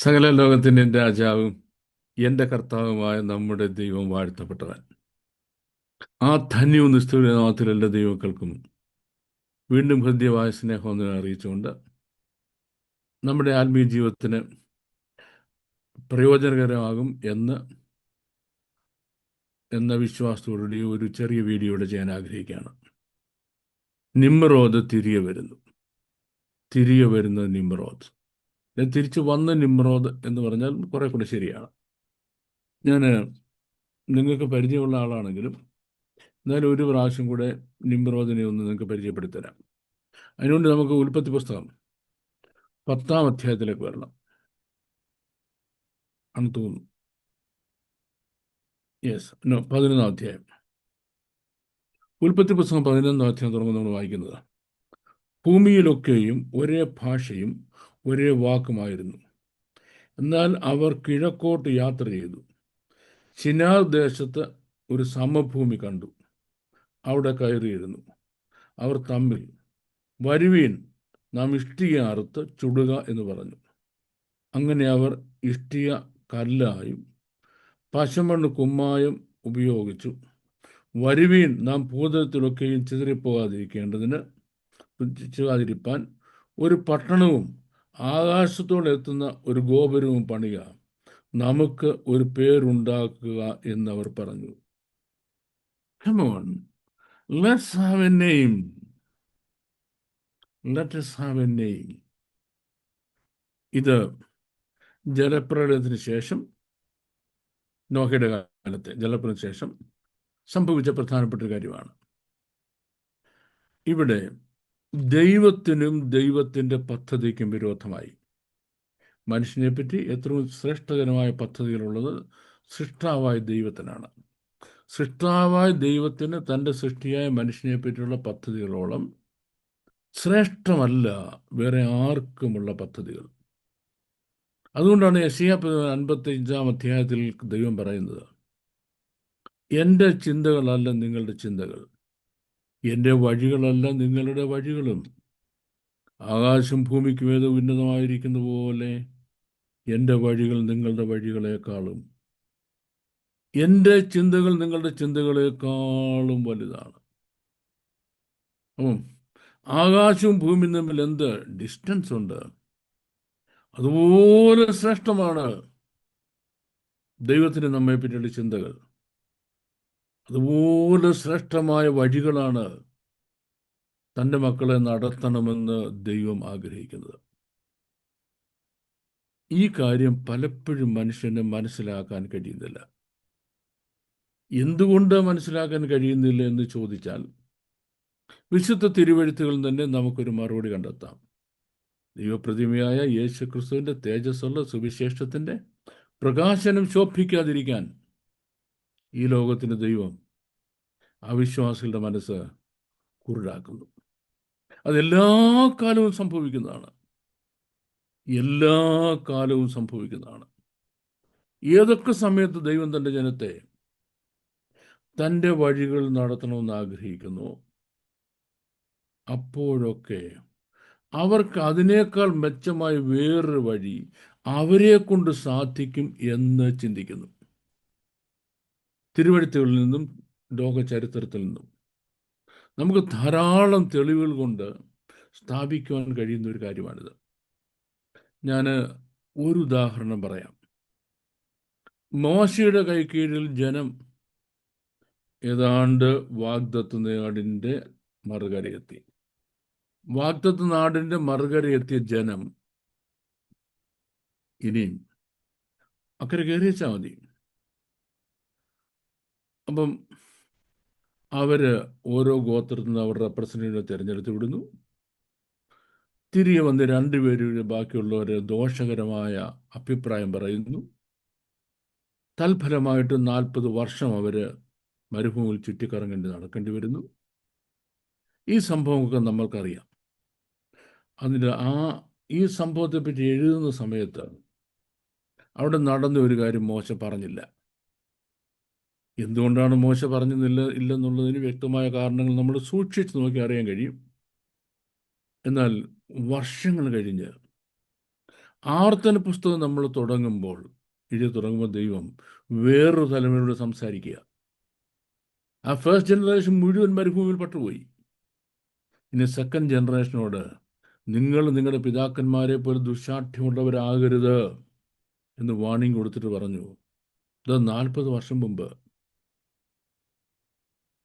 സകല ലോകത്തിൻ്റെ രാജാവും എൻ്റെ കർത്താവുമായ നമ്മുടെ ദൈവം വാഴ്ത്തപ്പെട്ടവൻ. ആ ധന്യവും നിസ്തുലനാമത്തിൽ എല്ലാ ദൈവങ്ങൾക്കും വീണ്ടും ഹൃദ്യമായ സ്നേഹം അറിയിച്ചുകൊണ്ട് നമ്മുടെ ആത്മീയ ജീവിതത്തിന് പ്രയോജനകരമാകും എന്ന വിശ്വാസത്തോടുകൂടി ഒരു ചെറിയ വീഡിയോ ഇവിടെ ചെയ്യാൻ ആഗ്രഹിക്കുകയാണ്. നിമ്രോദ് തിരികെ വരുന്ന നിമ്രോദ്. തിരിച്ചു വന്ന നിമ്രോദ് എന്ന് പറഞ്ഞാൽ കുറെ കൂടെ ശരിയാണ്. ഞാൻ നിങ്ങൾക്ക് പരിചയമുള്ള ആളാണെങ്കിലും എന്നാലും ഒരു പ്രാവശ്യം കൂടെ നിമ്രോദിനെ ഒന്ന് നിങ്ങൾക്ക് പരിചയപ്പെടുത്തരാം. അതിനുകൊണ്ട് നമുക്ക് ഉൽപ്പത്തി പുസ്തകം 10-ാം അധ്യായത്തിലേക്ക് വരണം ആണെന്ന് തോന്നുന്നു. 11-ാം അധ്യായം. ഉൽപ്പത്തി പുസ്തകം 11-ാം അധ്യായം തുടങ്ങുമ്പോൾ നമ്മൾ വായിക്കുന്നത്: ഭൂമിയിലൊക്കെയും ഒരേ ഭാഷയും ഒരേ വാക്കുമായിരുന്നു. എന്നാൽ അവർ കിഴക്കോട്ട് യാത്ര ചെയ്തു. ശിനാർ ദേശത്ത് ഒരു സമഭൂമി കണ്ടു. അവിടെ കയറിയിരുന്നു. അവർ തമ്മിൽ, വരുവീൻ, നാം ഇഷ്ടിക അറുത്ത് ചുടുക എന്ന് പറഞ്ഞു. അങ്ങനെ അവർ ഇഷ്ടിക കല്ലായും പശമണ്ണ് കുമ്മായം ഉപയോഗിച്ചു. വരുവീൻ, നാം ഭൂതലത്തിലൊക്കെയും ചിതറിപ്പോകാതിരിക്കേണ്ടതിന് ഒരു പട്ടണവും ആകാശത്തോടെ എത്തുന്ന ഒരു ഗോപുരവും പണിക, നമുക്ക് ഒരു പേരുണ്ടാക്കുക എന്നവർ പറഞ്ഞു. Come on, let's have a name. Let us have a name. ഇത് ജലപ്രളയത്തിന് ശേഷം, നോഹയുടെ കാലത്തെ ജലപ്രളയത്തിന് ശേഷം സംഭവിച്ച പ്രധാനപ്പെട്ട ഒരു കാര്യമാണ്. ഇവിടെ ദൈവത്തിനും ദൈവത്തിൻ്റെ പദ്ധതിക്കും വിരോധമായി. മനുഷ്യനെ പറ്റി എത്രയും ശ്രേഷ്ഠകരമായ പദ്ധതികളുള്ളത് സൃഷ്ടാവായ ദൈവത്തിനാണ്. സൃഷ്ടാവായ ദൈവത്തിന് തൻ്റെ സൃഷ്ടിയായ മനുഷ്യനെ പറ്റിയുള്ള പദ്ധതികളോളം ശ്രേഷ്ഠമല്ല വേറെ ആർക്കുമുള്ള പദ്ധതികൾ. അതുകൊണ്ടാണ് യെശയ്യാ 55-ാം അധ്യായത്തിൽ ദൈവം പറയുന്നത്: എൻ്റെ ചിന്തകളല്ല നിങ്ങളുടെ ചിന്തകൾ, എൻ്റെ വഴികളല്ല നിങ്ങളുടെ വഴികളും. ആകാശം ഭൂമിക്ക് വേദ ഉന്നതമായിരിക്കുന്ന പോലെ എൻ്റെ വഴികൾ നിങ്ങളുടെ വഴികളെക്കാളും, എൻ്റെ ചിന്തകൾ നിങ്ങളുടെ ചിന്തകളെക്കാളും വലുതാണ്. ആകാശവും ഭൂമിയും തമ്മിൽ എന്ത് ഡിസ്റ്റൻസ് ഉണ്ട്, അതുപോലെ ശ്രേഷ്ഠമാണ് ദൈവത്തിന് നമ്മെ പറ്റിയുള്ള ചിന്തകൾ. അതുപോലെ ശ്രേഷ്ഠമായ വഴികളാണ് തൻ്റെ മക്കളെ നടത്തണമെന്ന് ദൈവം ആഗ്രഹിക്കുന്നത്. ഈ കാര്യം പലപ്പോഴും മനുഷ്യന് മനസ്സിലാക്കാൻ കഴിയുന്നില്ല. എന്തുകൊണ്ട് മനസ്സിലാക്കാൻ കഴിയുന്നില്ല എന്ന് ചോദിച്ചാൽ, വിശുദ്ധ തിരുവെഴുത്തുകളിൽ തന്നെ നമുക്കൊരു മറുപടി കണ്ടെത്താം. ദൈവപ്രതിമയായ യേശു ക്രിസ്തുവിൻ്റെ തേജസ്സുള്ള സുവിശേഷത്തിൻ്റെ പ്രകാശനം ശോഭിക്കാതിരിക്കാൻ ഈ ലോകത്തിന് ദൈവം അവിശ്വാസികളുടെ മനസ്സ് കുരുടാക്കുന്നു. അതെല്ലാ കാലവും സംഭവിക്കുന്നതാണ്. എല്ലാ കാലവും സംഭവിക്കുന്നതാണ്. ഏതൊക്കെ സമയത്ത് ദൈവം തൻ്റെ ജനത്തെ തൻ്റെ വഴികൾ നടത്തണമെന്ന് ആഗ്രഹിക്കുന്നു, അപ്പോഴൊക്കെ അവർക്ക് അതിനേക്കാൾ മെച്ചമായ വേറൊരു വഴി അവരെ കൊണ്ട് സാധിക്കും എന്ന് ചിന്തിക്കുന്നു. തിരുവെഴുത്തുകളിൽ നിന്നും ലോക ചരിത്രത്തിൽ നിന്നും നമുക്ക് ധാരാളം തെളിവുകൾ കൊണ്ട് സ്ഥാപിക്കുവാൻ കഴിയുന്ന ഒരു കാര്യമാണിത്. ഞാൻ ഒരു ഉദാഹരണം പറയാം. മോശയുടെ കൈക്കീഴിൽ ജനം ഏതാണ്ട് വാഗ്ദത്ത നാടിൻ്റെ മറുകരയെത്തി. വാഗ്ദത്ത നാടിൻ്റെ മറുകരയെത്തിയ ജനം ഇനിയും അക്കരെ കയറിയച്ചാൽ മതി. അപ്പം അവര് ഓരോ ഗോത്രത്തിൽ നിന്ന് അവരുടെ റെപ്രസെൻറ്റേറ്റീവിനെ തിരഞ്ഞെടുത്ത് വിടുന്നു. തിരികെ വന്ന് രണ്ടുപേരും ബാക്കിയുള്ളവർ ദോഷകരമായ അഭിപ്രായം പറയുന്നു. തൽഫലമായിട്ട് 40 വർഷം അവർ മരുഭൂമിയിൽ ചുറ്റിക്കറങ്ങേണ്ടി നടക്കേണ്ടി വരുന്നു. ഈ സംഭവമൊക്കെ നമ്മൾക്കറിയാം. അതിൻ്റെ ഈ സംഭവത്തെപ്പറ്റി എഴുതുന്ന സമയത്ത് അവിടെ നടന്ന ഒരു കാര്യം മോശ പറഞ്ഞില്ല. എന്തുകൊണ്ടാണ് മോശ ഇല്ലെന്നുള്ളതിന് വ്യക്തമായ കാരണങ്ങൾ നമ്മൾ സൂക്ഷിച്ച് നോക്കി അറിയാൻ കഴിയും. എന്നാൽ വർഷങ്ങൾ കഴിഞ്ഞ് ആവർത്തന പുസ്തകം നമ്മൾ തുടങ്ങുമ്പോൾ, എഴുതി തുടങ്ങുമ്പോൾ ദൈവം വേറൊരു തലമുറയോട് സംസാരിക്കുക. ആ ഫസ്റ്റ് ജനറേഷൻ മുഴുവൻ മരുഭൂമിയിൽ പട്ടുപോയി. ഇനി സെക്കൻഡ് ജനറേഷനോട് നിങ്ങൾ നിങ്ങളുടെ പിതാക്കന്മാരെ പോലെ ദുശാഠ്യമുള്ളവരാകരുത് എന്ന് വാണിംഗ് കൊടുത്തിട്ട് പറഞ്ഞു. ഇത് 40 വർഷം മുമ്പ്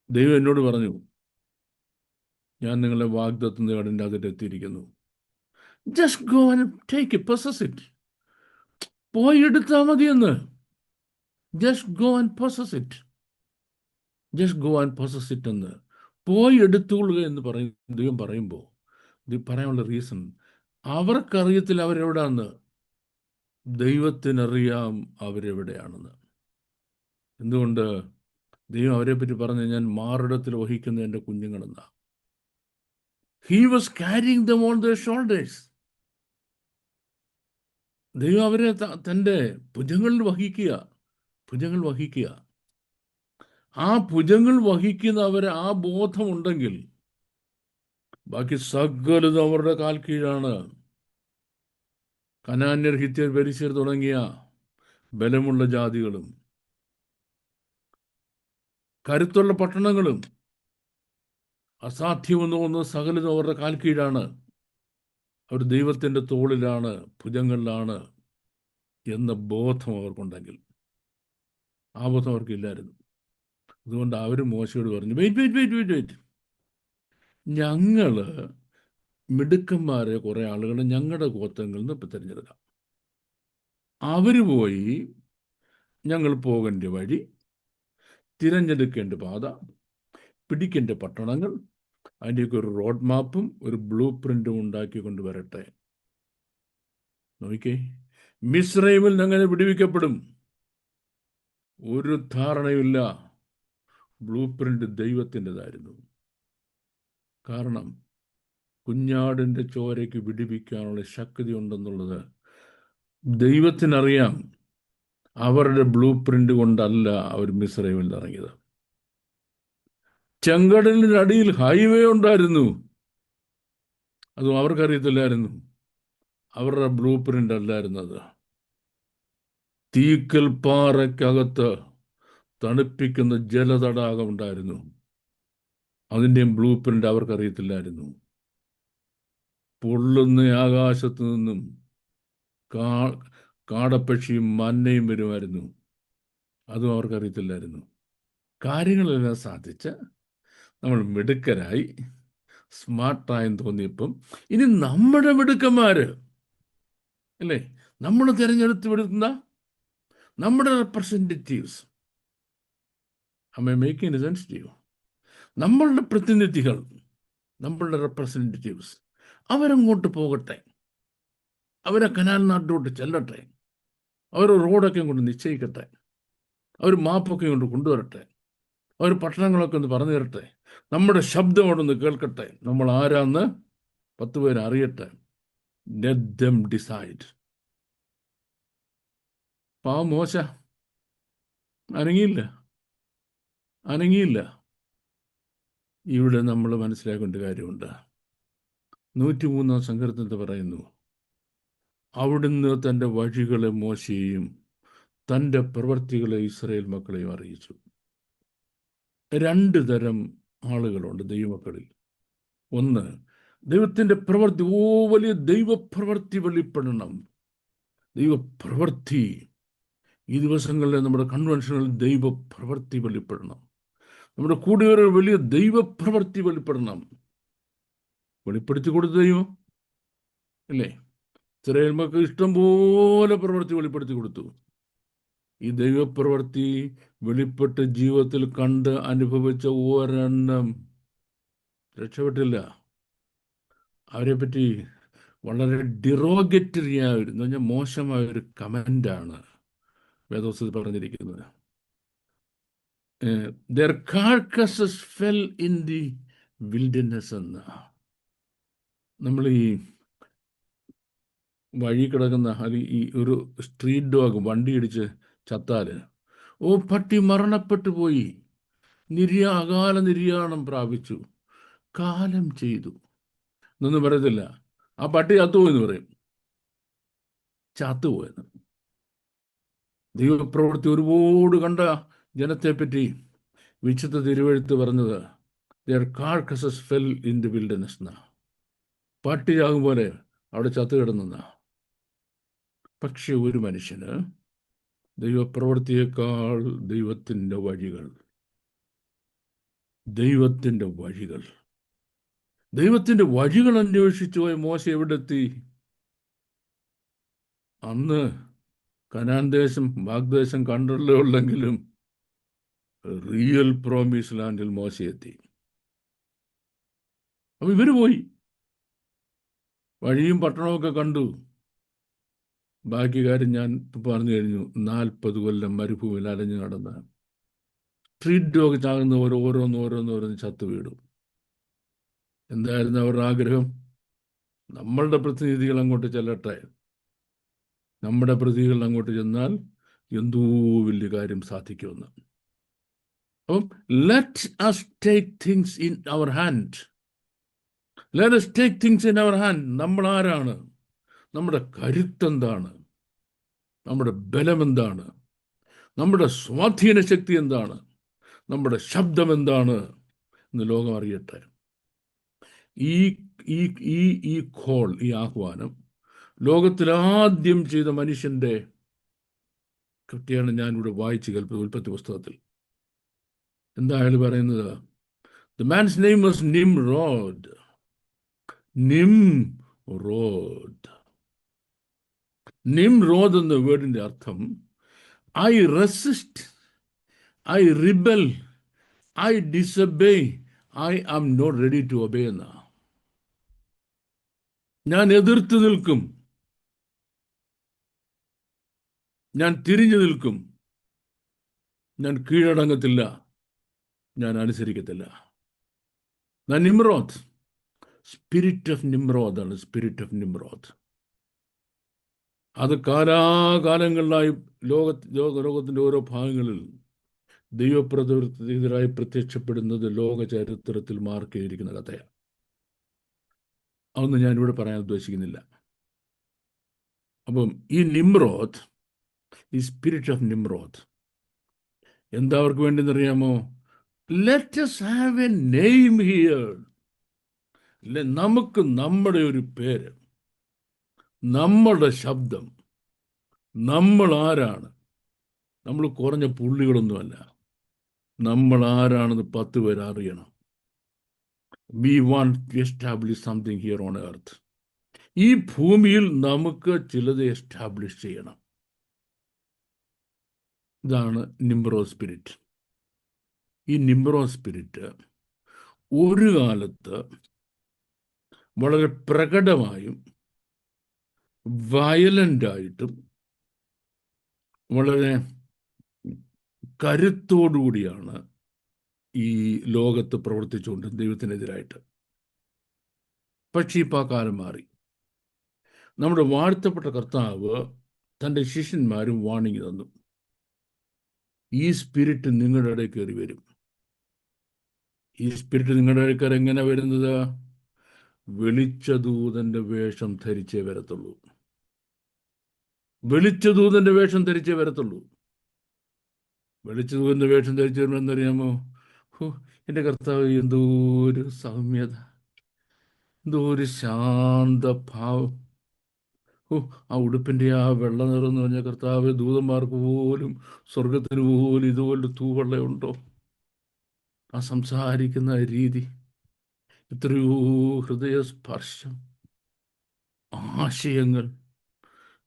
ദൈവം എന്നോട് പറഞ്ഞു, ഞാൻ നിങ്ങളെ വാഗ്ദത്തം നേടേണ്ട അതിലെത്തിയിരിക്കുന്നു. Just go and take it, possess it. പോയി എടുത്താൽ മതിയെന്ന്. Just go and possess it. Just go and possess it എന്ന് പോയി എടുത്തുകൊള്ളുക എന്ന് ദൈവം പറയുമ്പോൾ ഇത് പറയാനുള്ള റീസൺ, അവർക്കറിയത്തില്ല അവരെവിടാന്ന്. ദൈവത്തിനറിയാം അവരെവിടെയാണെന്ന്. എന്തുകൊണ്ട്? ദൈവം അവരെ പറ്റി പറഞ്ഞു, ഞാൻ മാറിടത്തിൽ വഹിക്കുന്ന എൻ്റെ കുഞ്ഞുങ്ങളെന്ന. He was carrying them on the shoulders. ദൈവം അവരെ തൻ്റെ ഭുജങ്ങളിൽ വഹിക്കുക. ഭുജങ്ങൾ വഹിക്കുക. ആ ഭുജങ്ങൾ വഹിക്കുന്നവരെ ആ ബോധമുണ്ടെങ്കിൽ ബാക്കി സകലതും അവരുടെ കാൽ കീഴാണ്. കനാന്യർ, ഹിത്യർ, പെരിസ്യർ തുടങ്ങിയ ബലമുള്ള ജാതികളും കരുത്തുള്ള പട്ടണങ്ങളും അസാധ്യമെന്ന് തോന്നുന്ന സകലതും അവരുടെ കാൽ കീഴാണ്. അവർ ദൈവത്തിൻ്റെ തോളിലാണ്, ഭുജങ്ങളിലാണ് എന്ന ബോധം അവർക്കുണ്ടെങ്കിൽ. ആ ബോധം അവർക്കില്ലായിരുന്നു. അതുകൊണ്ട് അവർ മോശയോട് പറഞ്ഞു, വെയിറ്റ്, ഞങ്ങള് മിടുക്കന്മാരെ കുറെ ആളുകളെ ഞങ്ങളുടെ ഗോത്രങ്ങളിൽ നിന്ന് ഇപ്പം തിരഞ്ഞെടുക്കാം. അവർ പോയി ഞങ്ങൾ പോകേണ്ട വഴി, തിരഞ്ഞെടുക്കേണ്ട പാത, പിടിക്കേണ്ട പട്ടണങ്ങൾ, അതിൻ്റെയൊക്കെ ഒരു റോഡ് മാപ്പും ഒരു ബ്ലൂ പ്രിന്റും ഉണ്ടാക്കി കൊണ്ടുവരട്ടെ. നോക്കിക്കേ, മിസ്രൈമിൽ അങ്ങനെ വിടുവിക്കപ്പെടും. ഒരു ധാരണയുമില്ല. Blue print ദൈവത്തിൻ്റെതായിരുന്നു. കാരണം കുഞ്ഞാടിൻ്റെ ചോരയ്ക്ക് വിടുവിക്കാനുള്ള ശക്തി ഉണ്ടെന്നുള്ളത് ദൈവത്തിനറിയാം. അവരുടെ ബ്ലൂ പ്രിന്റ് കൊണ്ടല്ല അവർ മിസ്രൈമിൽ ഇറങ്ങിയത്. ചെങ്കടലിൻ്റെ അടിയിൽ ഹൈവേ ഉണ്ടായിരുന്നു, അതും അവർക്കറിയത്തില്ലായിരുന്നു. അവരുടെ ബ്ലൂ പ്രിന്റ് അല്ലായിരുന്നത്. തീക്കൽ പാറയ്ക്കകത്ത് തണുപ്പിക്കുന്ന ജലതടാകം ഉണ്ടായിരുന്നു, അതിൻ്റെയും ബ്ലൂ പ്രിന്റ് അവർക്കറിയത്തില്ലായിരുന്നു. പൊള്ളുന്ന ആകാശത്ത് നിന്നും കാടപ്പക്ഷിയും മന്നയും വരുമായിരുന്നു, അതും അവർക്കറിയത്തില്ലായിരുന്നു. കാര്യങ്ങളെല്ലാം സാധിച്ച് നമ്മൾ മിടുക്കരായി, സ്മാർട്ടായെന്ന് തോന്നിയപ്പം ഇനി നമ്മുടെ മിടുക്കന്മാര് അല്ലേ, നമ്മൾ തിരഞ്ഞെടുത്ത് വിടുന്ന നമ്മുടെ representatives, making sense to you, നമ്മളുടെ പ്രതിനിധികൾ, നമ്മളുടെ റെപ്രസെൻറ്റേറ്റീവ്സ്, അവരങ്ങോട്ട് പോകട്ടെ, അവരെ കനാൻ നാട്ടിലോട്ട് ചെല്ലട്ടെ, അവർ റോഡൊക്കെ കൊണ്ട് നിശ്ചയിക്കട്ടെ, അവർ മാപ്പൊക്കെ കൊണ്ട് കൊണ്ടുവരട്ടെ, അവർ പട്ടണങ്ങളൊക്കെ ഒന്ന് പറഞ്ഞു തരട്ടെ, നമ്മുടെ ശബ്ദം അവിടെ കേൾക്കട്ടെ, നമ്മൾ ആരാന്ന് 10 പേര് അറിയട്ടെ. Let them decide. പാവം മോശ അനങ്ങിയില്ല. ഇവിടെ നമ്മൾ മനസ്സിലാക്കേണ്ട കാര്യമുണ്ട്. 103-ാം സങ്കീർത്തനത്തിൽ പറയുന്നു, അവിടുന്ന് തൻ്റെ വഴികളെ മോശയെയും തൻ്റെ പ്രവൃത്തികളെ ഇസ്രായേൽ മക്കളെയും അറിയിച്ചു. 2 തരം ആളുകളുണ്ട് ദൈവമക്കളിൽ. ഒന്ന്, ദൈവത്തിൻ്റെ പ്രവൃത്തി, വലിയ ദൈവപ്രവൃത്തി വെളിപ്പെടണം. ദൈവപ്രവൃത്തി ഈ ദിവസങ്ങളിൽ നമ്മുടെ കൺവെൻഷനിൽ ദൈവപ്രവൃത്തി വെളിപ്പെടണം. നമ്മുടെ കൂടെയൊരു വലിയ ദൈവപ്രവൃത്തി വെളിപ്പെടണം. വെളിപ്പെടുത്തി കൊടുത്ത ദൈവം അല്ലേ? ഇസ്രായേൽ മക്കൾക്ക് ഇഷ്ടംപോലെ പ്രവൃത്തി വെളിപ്പെടുത്തി കൊടുത്തു. ഈ ദൈവപ്രവൃത്തി വെളിപ്പെട്ട് ജീവിതത്തിൽ കണ്ട് അനുഭവിച്ച ഒരെണ്ണം രക്ഷപ്പെട്ടില്ല. അവരെ പറ്റി വളരെ ഡിറോഗറ്ററി ആയിരുന്നു, പറഞ്ഞാൽ മോശമായ ഒരു കമൻ്റാണ് വേദോസ്തത്തിൽ പറഞ്ഞിരിക്കുന്നത്. Their carcasses fell in the wilderness എന്ന്. നമ്മൾ ഈ വഴി കിടക്കുന്ന ഈ ഒരു സ്ട്രീറ്റ് ഡോഗ് വണ്ടി ഇടിച്ച് ചത്താല്, പട്ടി മരണപ്പെട്ടു പോയി, അകാല നിര്യാണം പ്രാപിച്ചു, കാലം ചെയ്തു എന്നൊന്നും പറയത്തില്ല. ആ പട്ടി ചത്തുപോയെന്ന് പറയും. ചത്തുപോയെന്ന്. ദൈവപ്രവൃത്തി ഒരുപാട് കണ്ട ജനത്തെപ്പറ്റി വിശുദ്ധ തിരുവെഴുത്ത് പറഞ്ഞത് their carcasses fell in the wilderness എന്നാ. പട്ടിയാകും പോലെ അവിടെ ചത്തു കിടന്ന. പക്ഷെ ഒരു മനുഷ്യന് ദൈവപ്രവൃത്തിയേക്കാൾ ദൈവത്തിൻ്റെ വഴികൾ, ദൈവത്തിൻ്റെ വഴികൾ, ദൈവത്തിൻ്റെ വഴികൾ അന്വേഷിച്ചു പോയ മോശ എവിടെ എത്തി? അന്ന് കനാൻ ദേശം, വാഗ്ദേശം കണ്ടല്ലേ ഉള്ളെങ്കിലും റിയൽ പ്രോമിസ് ലാൻഡിൽ മോശ എത്തി. അപ്പൊ ഇവര് പോയി വഴിയും പട്ടണമൊക്കെ കണ്ടു. ബാക്കി കാര്യം ഞാൻ പറഞ്ഞു കഴിഞ്ഞു. 40 കൊല്ലം മരുഭൂമിയിൽ അലഞ്ഞു നടന്ന് സ്ട്രീറ്റ് ഡോഗ് ചാകുന്നവർ ഓരോന്നോരോന്നോരോന്ന് ചത്തു വീടും. എന്തായിരുന്നു അവരുടെ ആഗ്രഹം? നമ്മളുടെ പ്രതിനിധികൾ അങ്ങോട്ട് ചെല്ലട്ടെ, നമ്മുടെ പ്രതിനിധികൾ അങ്ങോട്ട് ചെന്നാൽ എന്തോ വലിയ കാര്യം സാധിക്കുമെന്ന്. അപ്പം let us take things in our hand. Let us take things in our hand. നമ്മൾ ആരാണ്? നമ്മുടെ കരുത്തെന്താണ്? നമ്മുടെ ബലം എന്താണ്? നമ്മുടെ സ്വാധീന ശക്തി എന്താണ്? നമ്മുടെ ശബ്ദം എന്താണ് എന്ന് ലോകം അറിയട്ടെ. ഈ ഈ ഈ ഈ കോൾ, ഈ ആഹ്വാനം ലോകത്തിൽ ആദ്യം ചെയ്ത മനുഷ്യന്റെ കൃത്യമാണ് ഞാനിവിടെ വായിച്ചു കേൾപ്പത് ഉൽപ്പത്തി പുസ്തകത്തിൽ. എന്താ അയാൾ പറയുന്നത്? The man's name was Nimrod. Nimrod. Nimrod എന്ന വേർഡിന്റെ അർത്ഥം I resist, I rebel, I disobey, I am not ready to obey എന്ന. ഞാൻ എതിർത്ത് നിൽക്കും, ഞാൻ തിരിഞ്ഞു നിൽക്കും, ഞാൻ കീഴടങ്ങത്തില്ല, ഞാൻ അനുസരിക്കത്തില്ല. നിമ്രോദ്, സ്പിരിറ്റ് ഓഫ് നിമ്രോദ് ആണ്. സ്പിരിറ്റ് ഓഫ് നിമ്രോദ് അത് കാലാകാലങ്ങളിലായി ലോകത്തിന്റെ ഓരോ ഭാഗങ്ങളിൽ ദൈവപ്രതിനിധിയായി പ്രത്യക്ഷപ്പെടുന്നത് ലോക ചരിത്രത്തിൽ മാർക്ക് ചെയ്തിരിക്കുന്ന കഥയാണ്. അതൊന്നും ഞാനിവിടെ പറയാൻ ഉദ്ദേശിക്കുന്നില്ല. അപ്പം ഈ നിമ്രോദ്, ഈ സ്പിരിറ്റ് ഓഫ് നിമ്രോദ് എന്താ അവർക്ക് വേണ്ടിയെന്നറിയാമോ? Let us have a name here. നമുക്ക് നമ്മുടെ ഒരു പേര്, നമ്മുടെ ശബ്ദം, നമ്മൾ ആരാണ്? നമ്മൾ കുറഞ്ഞ പുള്ളികളൊന്നുമല്ല. നമ്മൾ ആരാണെന്ന് 10 പേര് അറിയണം. We want to establish something here on earth. ഈ ഭൂമിയിൽ നമുക്ക് ചിലത് എസ്റ്റാബ്ലിഷ് ചെയ്യണം. ഇതാണ് നിമ്രോദ് സ്പിരിറ്റ്. ഈ നിമ്രോദ് സ്പിരിറ്റ് ഒരു കാലത്ത് വളരെ പ്രകടമായും വയലൻ്റായിട്ടും വളരെ കരുത്തോടുകൂടിയാണ് ഈ ലോകത്ത് പ്രവർത്തിച്ചുകൊണ്ട് ദൈവത്തിനെതിരായിട്ട്. പക്ഷേ ഇപ്പം ആ കാലം മാറി. നമ്മുടെ വാഴ്ത്തപ്പെട്ട കർത്താവ് തൻ്റെ ശിഷ്യന്മാരും വാണിംഗ് തന്നു. ഈ സ്പിരിറ്റ് നിങ്ങളുടെ ഇടയിൽ കയറി വരും. ഈ സ്പിരിറ്റ് നിങ്ങളുടെ ഇടയിൽ എങ്ങനെ വരുന്നത്? വെളിച്ചദൂതന്റെ വേഷം ധരിച്ചേ വരത്തുള്ളൂ. വെളിച്ചദൂതന്റെ വേഷം ധരിച്ചേ വരത്തുള്ളൂ. വെളിച്ചദൂതന്റെ വേഷം ധരിച്ചു വരുമെന്നറിയാമോ? എൻ്റെ കർത്താവ് എന്തോ ഒരു സൗമ്യത, എന്തോ ഒരു ശാന്തഭാവം. ആ ഉടുപ്പിൻ്റെ ആ വെള്ള നിറം എന്ന് പറഞ്ഞ കർത്താവ്, ദൂതന്മാർക്ക് പോലും സ്വർഗത്തിന് പോലും ഇതുപോലെ തൂവെള്ളയുണ്ടോ? ആ സംസാരിക്കുന്ന രീതി, എത്രയോ ഹൃദയസ്പർശം, ആശയങ്ങൾ,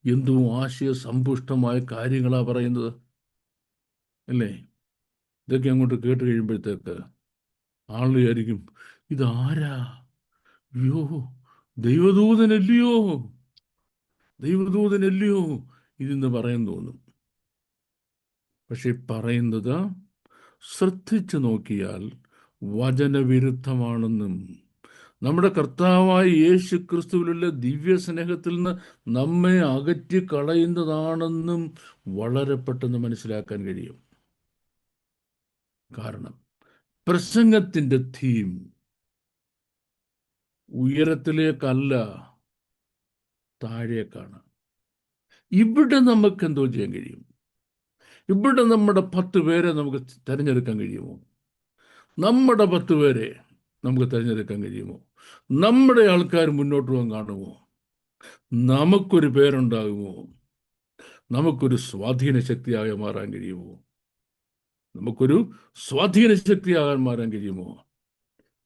എന്തോ ആശയസമ്പുഷ്ടമായ കാര്യങ്ങളാണ് പറയുന്നത് അല്ലേ? ഇതൊക്കെ അങ്ങോട്ട് കേട്ട് കഴിയുമ്പോഴത്തേക്ക് ആൾ വിചാരിക്കും, ഇതാരാ? അയ്യോ, ദൈവദൂതനല്ലയോ, ദൈവദൂതനല്ലയോ ഇതെന്ന് പറയാൻ തോന്നും. പക്ഷെ പറയുന്നത് ശ്രദ്ധിച്ചു നോക്കിയാൽ വചനവിരുദ്ധമാണെന്നും നമ്മുടെ കർത്താവായ യേശു ക്രിസ്തുവിലുള്ള ദിവ്യ സ്നേഹത്തിൽ നിന്ന് നമ്മെ അകറ്റി കളയുന്നതാണെന്നും വളരെ പെട്ടെന്ന് മനസ്സിലാക്കാൻ കഴിയും. കാരണം പ്രസംഗത്തിൻ്റെ തീം ഉയരത്തിലേക്കല്ല, താഴേക്കാണ്. ഇവിടെ നമുക്ക് എന്തോ ചെയ്യാൻ കഴിയും? ഇവിടെ നമ്മുടെ 10 പേരെ നമുക്ക് തിരഞ്ഞെടുക്കാൻ കഴിയുമോ? നമ്മുടെ 10 പേരെ നമുക്ക് തിരഞ്ഞെടുക്കാൻ കഴിയുമോ? നമ്മുടെ ആൾക്കാർ മുന്നോട്ട് പോകാൻ കാണുമോ? നമുക്കൊരു പേരുണ്ടാകുമോ? നമുക്കൊരു സ്വാധീന ശക്തിയായി മാറാൻ കഴിയുമോ? നമുക്കൊരു സ്വാധീന ശക്തിയാകാൻ മാറാൻ കഴിയുമോ?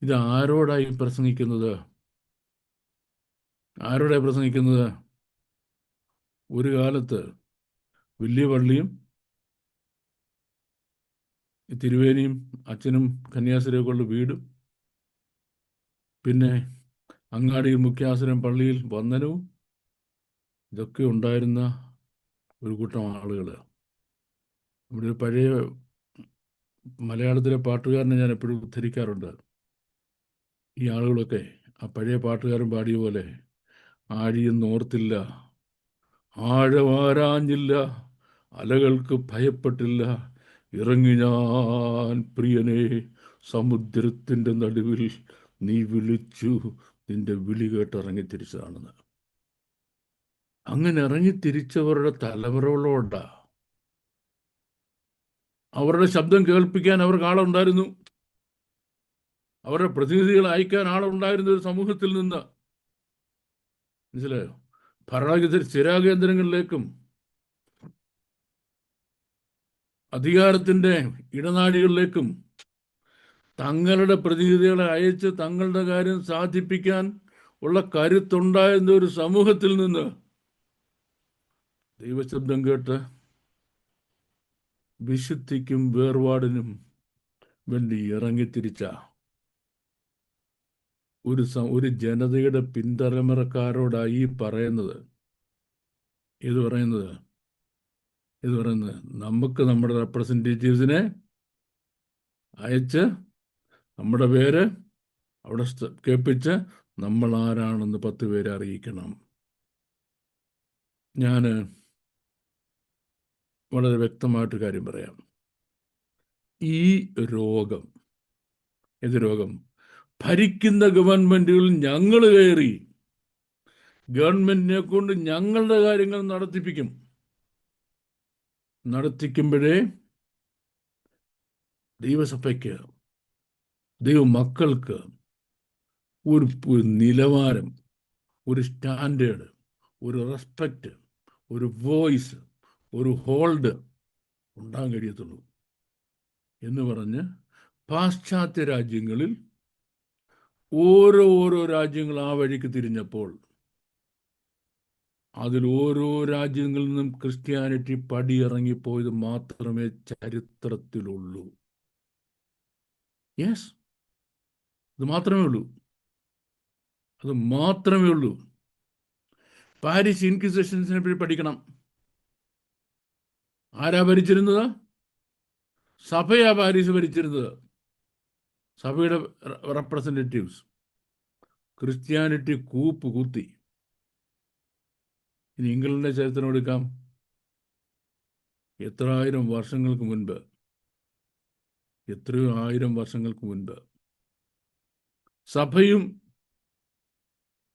ഇത് ആരോടായി പ്രസംഗിക്കുന്നത്? ആരോടായി പ്രസംഗിക്കുന്നത്? ഒരു കാലത്ത് വലിയ പള്ളിയും തിരുവേനിയും അച്ഛനും കന്യാസ്ത്രീയൊക്കെയുള്ള വീടും, പിന്നെ അങ്ങാടിയിൽ മുഖ്യാസനം, പള്ളിയിൽ വന്ദനവും, ഇതൊക്കെ ഉണ്ടായിരുന്ന ഒരു കൂട്ടം ആളുകൾ. നമ്മുടെ ഒരു പഴയ മലയാളത്തിലെ പാട്ടുകാരനെ ഞാൻ എപ്പോഴും ഉദ്ധരിക്കാറുണ്ട്. ഈ ആളുകളൊക്കെ ആ പഴയ പാട്ടുകാരൻ പാടിയ പോലെ, ആഴിയെന്ന് ഓർത്തില്ല, ആഴമാരാഞ്ഞില്ല, അലകൾക്ക് ഭയപ്പെട്ടില്ല, ഇറങ്ങി ഞാൻ പ്രിയനെ സമുദ്രത്തിൻ്റെ നടുവിൽ, നീ വിളിച്ചു, നിന്റെ വിളി കേട്ട് ഇറങ്ങിത്തിരിച്ചതാണെന്ന്. അങ്ങനെ ഇറങ്ങിത്തിരിച്ചവരുടെ തലമുറകളോടാ. അവരുടെ ശബ്ദം കേൾപ്പിക്കാൻ അവർക്ക് ആളുണ്ടായിരുന്നു. അവരുടെ പ്രതിനിധികളെ അയക്കാൻ ആളുണ്ടായിരുന്ന ഒരു സമൂഹത്തിൽ നിന്ന്, മനസ്സിലായോ, സ്ഥിരാകേന്ദ്രങ്ങളിലേക്കും അധികാരത്തിൻ്റെ ഇടനാഴികളിലേക്കും തങ്ങളുടെ പ്രതിനിധികളെ അയച്ച് തങ്ങളുടെ കാര്യം സാധിപ്പിക്കാൻ ഉള്ള കരുത്തുണ്ടായിരുന്ന ഒരു സമൂഹത്തിൽ നിന്ന് ദൈവശബ്ദം കേട്ട് വിശുദ്ധിക്കും വേർപാടിനും വേണ്ടി ഇറങ്ങിത്തിരിച്ച ഒരു ജനതയുടെ പിന്തലമുറക്കാരോടായി പറയുന്നത്. ഇത് പറയുന്നത് നമുക്ക് നമ്മുടെ റെപ്രസെൻറ്റേറ്റീവ്സിനെ അയച്ച് നമ്മുടെ പേര് അവിടെ കേൾപ്പിച്ച് നമ്മൾ ആരാണെന്ന് 10 പേരെ അറിയിക്കണം. ഞാൻ വളരെ വ്യക്തമായിട്ട് കാര്യം പറയാം. ഈ രോഗം, ഏത് രോഗം? ഭരിക്കുന്ന ഗവൺമെൻറ്റുകൾ ഞങ്ങൾ കയറി ഗവൺമെൻറ്റിനെ കൊണ്ട് ഞങ്ങളുടെ കാര്യങ്ങൾ നടത്തിക്കുമ്പോഴേ ദൈവസഭയ്ക്ക്, ദൈവമക്കൾക്ക് ഒരു നിലവാരം, ഒരു സ്റ്റാൻഡേർഡ്, ഒരു റെസ്പെക്റ്റ്, ഒരു വോയിസ്, ഒരു ഹോൾഡ് ഉണ്ടാകാൻ കഴിയത്തുള്ളൂ. എന്ന് പറഞ്ഞ് പാശ്ചാത്യ രാജ്യങ്ങളിൽ ഓരോ രാജ്യങ്ങൾ ആ വഴിക്ക് തിരിഞ്ഞപ്പോൾ അതിൽ ഓരോ രാജ്യങ്ങളിൽ നിന്നും ക്രിസ്ത്യാനിറ്റി പടിയിറങ്ങിപ്പോയത് മാത്രമേ ചരിത്രത്തിലുള്ളൂ. യെസ്, അത് മാത്രമേ ഉള്ളൂ. പാരീസ് ഇൻക്വിസിഷൻസിനെ പറ്റി പഠിക്കണം. ആരാ ഭരിച്ചിരുന്നത്? സഭയാ പാരീസ് ഭരിച്ചിരുന്നത്. സഭയുടെ റെപ്രസെൻറ്റേറ്റീവ്സ്. ക്രിസ്ത്യാനിറ്റി കുത്തി. ഇനി ഇംഗ്ലണ്ടിൻ്റെ ചരിത്രം എടുക്കാം. എത്രയോ ആയിരം വർഷങ്ങൾക്ക് മുൻപ് സഭയും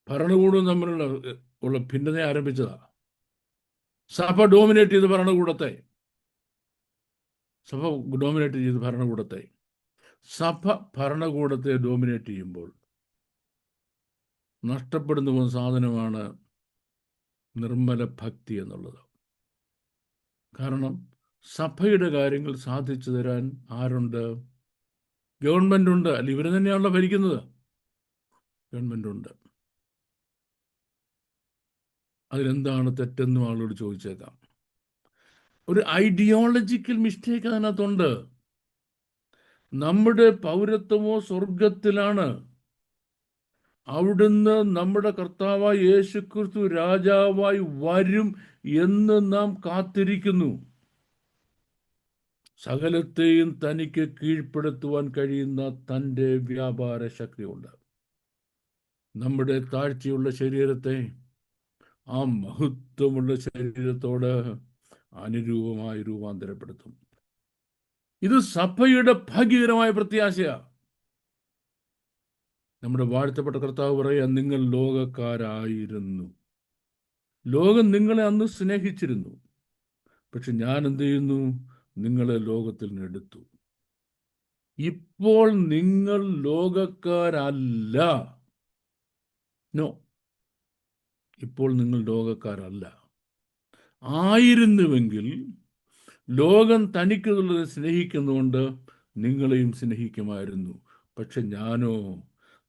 ഭരണകൂടവും തമ്മിലുള്ള ഭിന്നത ആരംഭിച്ചതാ. സഭ ഡോമിനേറ്റ് ചെയ്ത് ഭരണകൂടത്തെ. സഭ ഭരണകൂടത്തെ ഡോമിനേറ്റ് ചെയ്യുമ്പോൾ നഷ്ടപ്പെടുന്ന പോകുന്ന സാധനമാണ് നിർമ്മല ഭക്തി എന്നുള്ളത്. കാരണം സഭയുടെ കാര്യങ്ങൾ സാധിച്ചു തരാൻ ആരുണ്ട്? ഗവൺമെൻറ് ഉണ്ട്. അല്ല, ഇവർ തന്നെയാണല്ലോ ഭരിക്കുന്നത്. ഗവൺമെൻറ് ഉണ്ട്. അതിലെന്താണ് തെറ്റെന്നും ആളോട് ചോദിച്ചേക്കാം. ഒരു ഐഡിയോളജിക്കൽ മിസ്റ്റേക്ക് അതിനകത്തുണ്ട്. നമ്മുടെ പൗരത്വമോ സ്വർഗത്തിലാണ്. അവിടുന്ന് നമ്മുടെ കർത്താവായ യേശുക്രിസ്തു രാജാവായി വരും എന്ന് നാം കാത്തിരിക്കുന്നു. സകലത്തെയും തനിക്ക് കീഴ്പ്പെടുത്തുവാൻ കഴിയുന്ന തൻ്റെ വ്യാപാര ശക്തിയുണ്ട്. നമ്മുടെ താഴ്ചയുള്ള ശരീരത്തെ ആ മഹത്വമുള്ള ശരീരത്തോട് അനുരൂപമായി രൂപാന്തരപ്പെടുത്തും. ഇത് സഭയുടെ ഭാഗ്യകരമായ പ്രത്യാശയാണ്. നമ്മുടെ വാഴ്ത്തപ്പെട്ട കർത്താവ് പറയാ, നിങ്ങൾ ലോകക്കാരായിരുന്നു. ലോകം നിങ്ങളെ അന്ന് സ്നേഹിച്ചിരുന്നു, പക്ഷെ ഞാൻ എന്ത് ചെയ്യുന്നു? നിങ്ങളെ ലോകത്തിൽ നിന്ന് എടുത്തു. ഇപ്പോൾ നിങ്ങൾ ലോകക്കാരല്ല. നോ, ഇപ്പോൾ നിങ്ങൾ ലോകക്കാരല്ല. ആയിരുന്നുവെങ്കിൽ ലോകം തനിക്കുള്ളത് സ്നേഹിക്കുന്നതുകൊണ്ട് നിങ്ങളെയും സ്നേഹിക്കുമായിരുന്നു. പക്ഷെ ഞാനോ,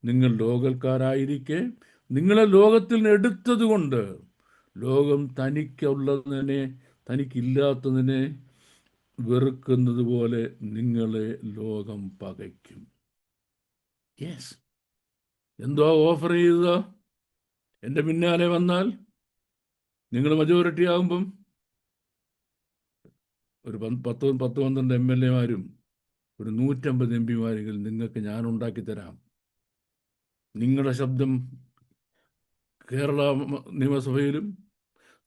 നിങ്ങൾ ലോകക്കാരായിരിക്കെ നിങ്ങളെ ലോകത്തിൽ നിന്ന് എടുത്തത് കൊണ്ട് ലോകം തനിക്കുള്ളതിനെ, തനിക്കില്ലാത്തതിനെ വെറുക്കുന്നത് പോലെ നിങ്ങളെ ലോകം പകയ്ക്കും. യെസ്. എന്തോ ഓഫർ ചെയ്തത്? എൻ്റെ പിന്നാലെ വന്നാൽ നിങ്ങൾ മജോറിറ്റി ആകുമ്പം ഒരു 12 MLA-മാരും ഒരു 150 MP-മാരെങ്കിലും നിങ്ങൾക്ക് ഞാൻ ഉണ്ടാക്കി തരാം. നിങ്ങളുടെ ശബ്ദം കേരള നിയമസഭയിലും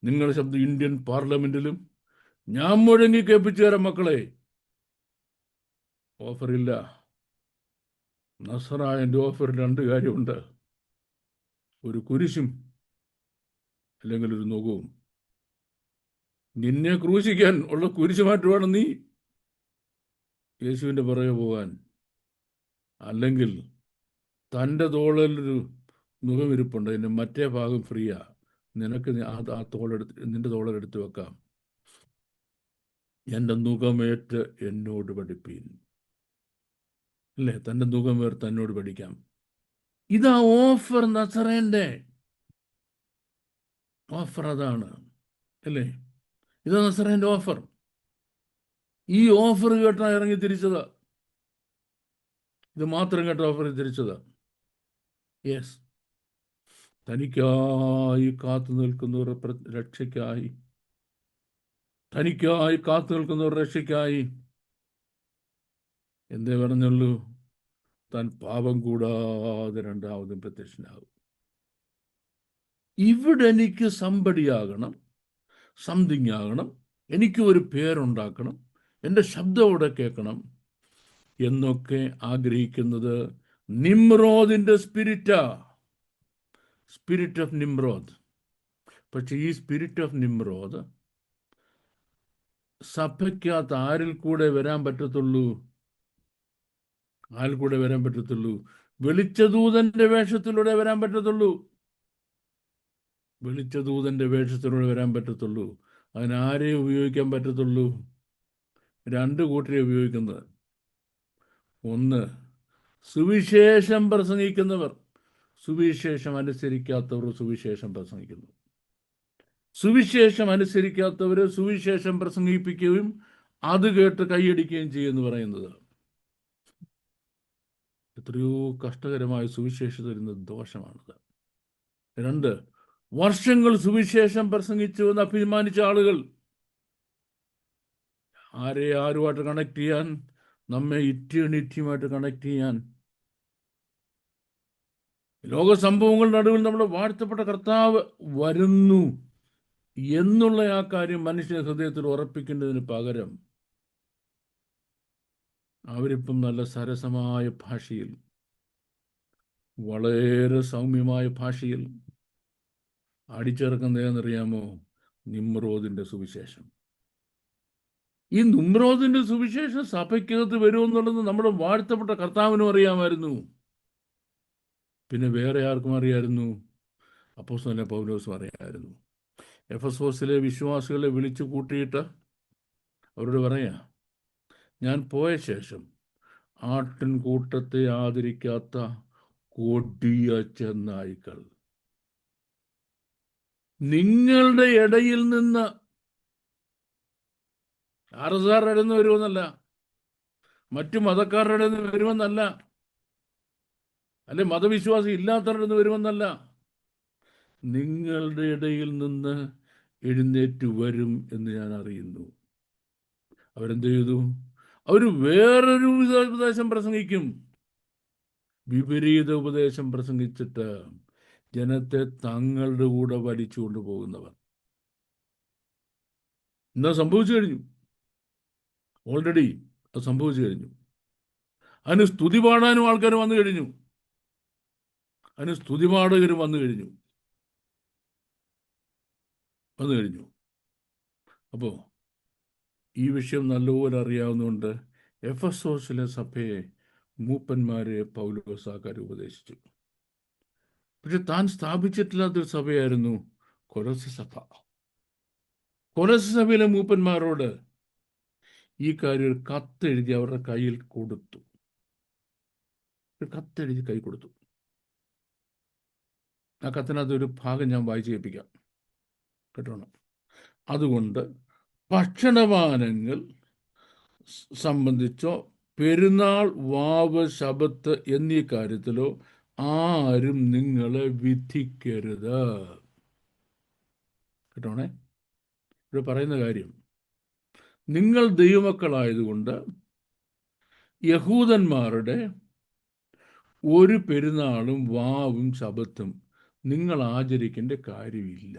നിങ്ങളുടെ ശബ്ദം ഇന്ത്യൻ പാർലമെന്റിലും ഞാൻ മുഴങ്ങി കേൾപ്പിച്ചു തരാം മക്കളെ. ഓഫറില്ല. നസറായൻ്റെ ഓഫർ 2 കാര്യമുണ്ട്: ഒരു കുരിശും അല്ലെങ്കിൽ ഒരു നുകവും. നിന്നെ ക്രൂശിക്കാൻ ഉള്ള കുരിശുമായിട്ട് വേണം നീ യേശുവിൻ്റെ പുറകെ പോകാൻ. അല്ലെങ്കിൽ തൻ്റെ തോളിലൊരു നുകമിരിപ്പുണ്ട്, അതിൻ്റെ മറ്റേ ഭാഗം ഫ്രീയാ. നിനക്ക് ആ തോളെടുത്ത് നിന്റെ തോളെടുത്ത് വെക്കാം. എൻ്റെ നുകമേറ്റ് എന്നോട് പഠിപ്പീൻ. അല്ലേ? തൻ്റെ നുകമേർത്ത് എന്നോട് പഠിക്കാം. ഇതാ ഓഫർ. നസറേൻ്റെ ഓഫർ അതാണ്, അല്ലേ? ഇതാ നസറേൻ്റെ ഓഫർ. ഈ ഓഫർ കേട്ടാ ഇറങ്ങി തിരിച്ചത്. ഇത് മാത്രം കേട്ട ഓഫർ തിരിച്ചത്. യെസ്. തനിക്കായി കാത്തു നിൽക്കുന്നവർ രക്ഷയ്ക്കായി, തനിക്കായി കാത്തു നിൽക്കുന്നവർ രക്ഷയ്ക്കായി എന്തേ പറഞ്ഞുള്ളൂ? താൻ പാപം കൂടാതെ രണ്ടാമതും പ്രത്യക്ഷനാകും. ഇവിടെ എനിക്ക് സംബടിയാകണം, സംതിങ് ആകണം, എനിക്ക് ഒരു പേരുണ്ടാക്കണം, എൻ്റെ ശബ്ദം ഇവിടെ കേൾക്കണം എന്നൊക്കെ ആഗ്രഹിക്കുന്നത് നിമ്രോദിൻ്റെ സ്പിരിറ്റാ. Spirit of Nimrod. പക്ഷെ ഈ സ്പിരിറ്റ് ഓഫ് നിമ്രോദ് സഭയ്ക്കകത്ത് ആരിൽ കൂടെ വരാൻ പറ്റത്തുള്ളൂ? ആരിൽ കൂടെ വരാൻ പറ്റത്തുള്ളൂ? വെളിച്ചദൂതന്റെ വേഷത്തിലൂടെ വരാൻ പറ്റത്തുള്ളൂ. വെളിച്ചദൂതന്റെ വേഷത്തിലൂടെ വരാൻ പറ്റത്തുള്ളൂ. അതിനാരെ ഉപയോഗിക്കാൻ പറ്റത്തുള്ളൂ? 2 കൂട്ടരെ ഉപയോഗിക്കുന്നത്. ഒന്ന്, സുവിശേഷം പ്രസംഗിക്കുന്നവർ. സുവിശേഷം അനുസരിക്കാത്തവർ സുവിശേഷം പ്രസംഗിക്കുന്നു. സുവിശേഷം അനുസരിക്കാത്തവർ സുവിശേഷം പ്രസംഗിപ്പിക്കുകയും അത് കേട്ട് കൈയടിക്കുകയും ചെയ്യുമെന്ന് പറയുന്നത്. എത്രയോ കഷ്ടകരമായ സുവിശേഷം തരുന്ന ദോഷമാണത്. 2, വർഷങ്ങൾ സുവിശേഷം പ്രസംഗിച്ചു എന്ന് അഭിമാനിച്ച ആളുകൾ ആരുമായിട്ട് കണക്ട് ചെയ്യാൻ? നമ്മെ ഇറ്റേണിറ്റിയുമായിട്ട് കണക്ട് ചെയ്യാൻ. ലോക സംഭവങ്ങളുടെ നടുവിൽ നമ്മുടെ വാഴ്ത്തപ്പെട്ട കർത്താവ് വരുന്നു എന്നുള്ള ആ കാര്യം മനുഷ്യ ഹൃദയത്തിൽ ഉറപ്പിക്കുന്നതിന് പകരം അവരിപ്പം നല്ല സരസമായ ഭാഷയിൽ, വളരെ സൗമ്യമായ ഭാഷയിൽ അടിച്ചേർക്കുന്നതെന്നറിയാമോ? നിമ്രോദിന്റെ സുവിശേഷം. ഈ നിമ്രോദിന്റെ സുവിശേഷം സഭയ്ക്കകത്ത് വരുമെന്നുള്ളത് നമ്മുടെ വാഴ്ത്തപ്പെട്ട കർത്താവിനും അറിയാമായിരുന്നു. പിന്നെ വേറെ ആർക്കും അറിയായിരുന്നു? അപ്പോസ്തലനായ പൗലോസും അറിയാമായിരുന്നു. എഫെസോസിലെ വിശ്വാസികളെ വിളിച്ചു കൂട്ടിയിട്ട് അവരോട് പറയാ, ഞാൻ പോയ ശേഷം ആട്ടിൻകൂട്ടത്തെ ആദരിക്കാത്ത കൊടിയ ചെന്നായ്ക്കൾ നിങ്ങളുടെ ഇടയിൽ നിന്ന്, ആർഎസ്ആറുടെ ഇടയിൽ നിന്ന് വരുമെന്നല്ല, മറ്റു മതക്കാരുടെ ഇടയിൽ നിന്ന് വരുമെന്നല്ല, അല്ലെ മതവിശ്വാസം ഇല്ലാത്തവരുടെ നിന്ന് വരുമെന്നല്ല, നിങ്ങളുടെ ഇടയിൽ നിന്ന് എഴുന്നേറ്റ് വരും എന്ന് ഞാൻ അറിയുന്നു. അവരെന്ത് ചെയ്തു? അവർ വേറൊരു ഉപദേശം പ്രസംഗിക്കും. വിപരീത ഉപദേശം പ്രസംഗിച്ചിട്ട് ജനത്തെ തങ്ങളുടെ കൂടെ വലിച്ചുകൊണ്ട് പോകുന്നവർ. എന്താ സംഭവിച്ചു കഴിഞ്ഞു? ഓൾറെഡി അത് സംഭവിച്ചു കഴിഞ്ഞു. അതിന് സ്തുതി പാടാനും ആൾക്കാർ വന്നു കഴിഞ്ഞു. അതിന് സ്തുതിപാഠകരും വന്നു കഴിഞ്ഞു. വന്നു കഴിഞ്ഞു. അപ്പോൾ ഈ വിഷയം നല്ലപോലെ അറിയാവുന്നതുകൊണ്ട് എഫെസോസിലെ സഭയെ മൂപ്പന്മാരെ പൗലോസാക്കാർ ഉപദേശിച്ചു. പക്ഷെ താൻ സ്ഥാപിച്ചിട്ടില്ലാത്തൊരു സഭയായിരുന്നു കൊലോസ്യ സഭ. കൊലോസ്യ സഭയിലെ മൂപ്പന്മാരോട് ഈ കാര്യം ഒരു കത്തെഴുതി അവരുടെ കയ്യിൽ കൊടുത്തു. ഒരു കത്തെഴുതി കൈ കൊടുത്തു. ആ കത്തിനകത്ത് ഒരു ഭാഗം ഞാൻ വായിച്ച് കേൾപ്പിക്കാം, കേട്ടോണം. അതുകൊണ്ട് ഭക്ഷണപാനങ്ങൾ സംബന്ധിച്ചോ പെരുന്നാൾ, വാവ്, ശബത്ത് എന്നീ കാര്യത്തിലോ ആരും നിങ്ങളെ വിധിക്കരുത്. കേട്ടോണേ, ഇവിടെ പറയുന്ന കാര്യം, നിങ്ങൾ ദൈവമക്കളായതുകൊണ്ട് യഹൂദന്മാരുടെ ഒരു പെരുന്നാളും വാവും ശബത്തും നിങ്ങൾ ആചരിക്കേണ്ട കാര്യമില്ല.